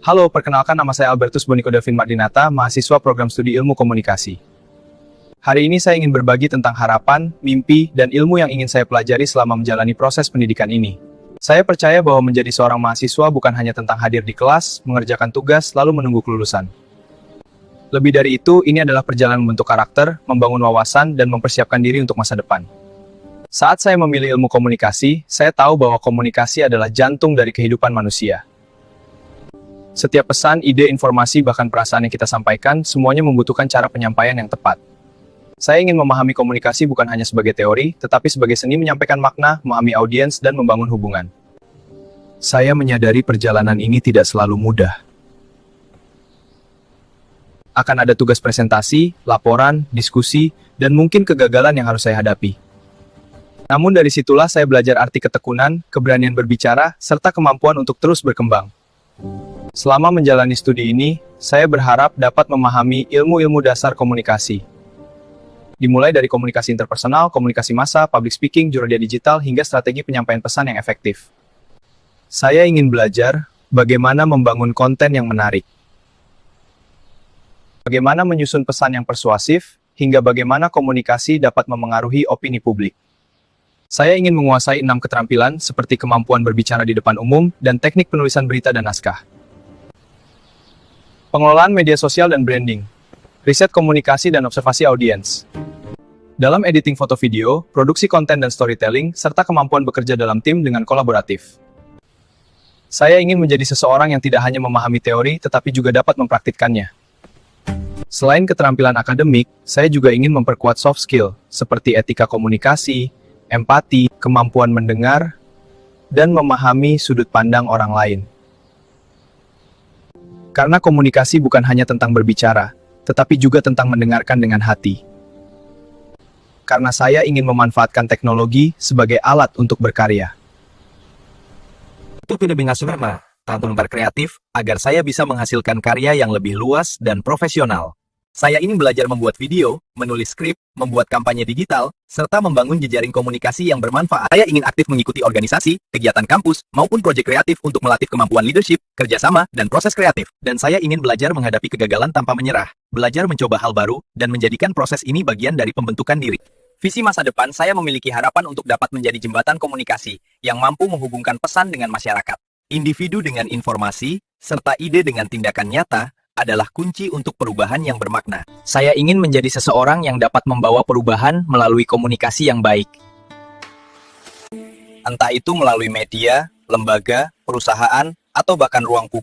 Halo, perkenalkan nama saya Albertus Boniko Delvin Mardinata, mahasiswa program studi ilmu komunikasi. Hari ini saya ingin berbagi tentang harapan, mimpi, dan ilmu yang ingin saya pelajari selama menjalani proses pendidikan ini. Saya percaya bahwa menjadi seorang mahasiswa bukan hanya tentang hadir di kelas, mengerjakan tugas, lalu menunggu kelulusan. Lebih dari itu, ini adalah perjalanan membentuk karakter, membangun wawasan, dan mempersiapkan diri untuk masa depan. Saat saya memilih ilmu komunikasi, saya tahu bahwa komunikasi adalah jantung dari kehidupan manusia. Setiap pesan, ide, informasi, bahkan perasaan yang kita sampaikan, semuanya membutuhkan cara penyampaian yang tepat. Saya ingin memahami komunikasi bukan hanya sebagai teori, tetapi sebagai seni menyampaikan makna, memahami audiens, dan membangun hubungan. Saya menyadari perjalanan ini tidak selalu mudah. Akan ada tugas presentasi, laporan, diskusi, dan mungkin kegagalan yang harus saya hadapi. Namun dari situlah saya belajar arti ketekunan, keberanian berbicara, serta kemampuan untuk terus berkembang. Selama menjalani studi ini, saya berharap dapat memahami ilmu-ilmu dasar komunikasi. Dimulai dari komunikasi interpersonal, komunikasi massa, public speaking, jurnalistik digital, hingga strategi penyampaian pesan yang efektif. Saya ingin belajar bagaimana membangun konten yang menarik, bagaimana menyusun pesan yang persuasif, hingga bagaimana komunikasi dapat memengaruhi opini publik. Saya ingin menguasai 6 keterampilan seperti kemampuan berbicara di depan umum dan teknik penulisan berita dan naskah. Pengelolaan media sosial dan branding, riset komunikasi dan observasi audiens. Dalam editing foto video, produksi konten dan storytelling, serta kemampuan bekerja dalam tim dengan kolaboratif. Saya ingin menjadi seseorang yang tidak hanya memahami teori, tetapi juga dapat mempraktikkannya. Selain keterampilan akademik, saya juga ingin memperkuat soft skill, seperti etika komunikasi, empati, kemampuan mendengar, dan memahami sudut pandang orang lain. Karena komunikasi bukan hanya tentang berbicara, tetapi juga tentang mendengarkan dengan hati. Karena saya ingin memanfaatkan teknologi sebagai alat untuk berkarya. Itu tidak bingung tanpa berkreatif, agar saya bisa menghasilkan karya yang lebih luas dan profesional. Saya ingin belajar membuat video, menulis skrip, membuat kampanye digital, serta membangun jejaring komunikasi yang bermanfaat. Saya ingin aktif mengikuti organisasi, kegiatan kampus, maupun proyek kreatif untuk melatih kemampuan leadership, kerjasama, dan proses kreatif. Dan saya ingin belajar menghadapi kegagalan tanpa menyerah, belajar mencoba hal baru, dan menjadikan proses ini bagian dari pembentukan diri. Visi masa depan saya memiliki harapan untuk dapat menjadi jembatan komunikasi yang mampu menghubungkan pesan dengan masyarakat. Individu dengan informasi, serta ide dengan tindakan nyata, adalah kunci untuk perubahan yang bermakna. Saya ingin menjadi seseorang yang dapat membawa perubahan melalui komunikasi yang baik. Entah itu melalui media, lembaga, perusahaan, atau bahkan ruang publik.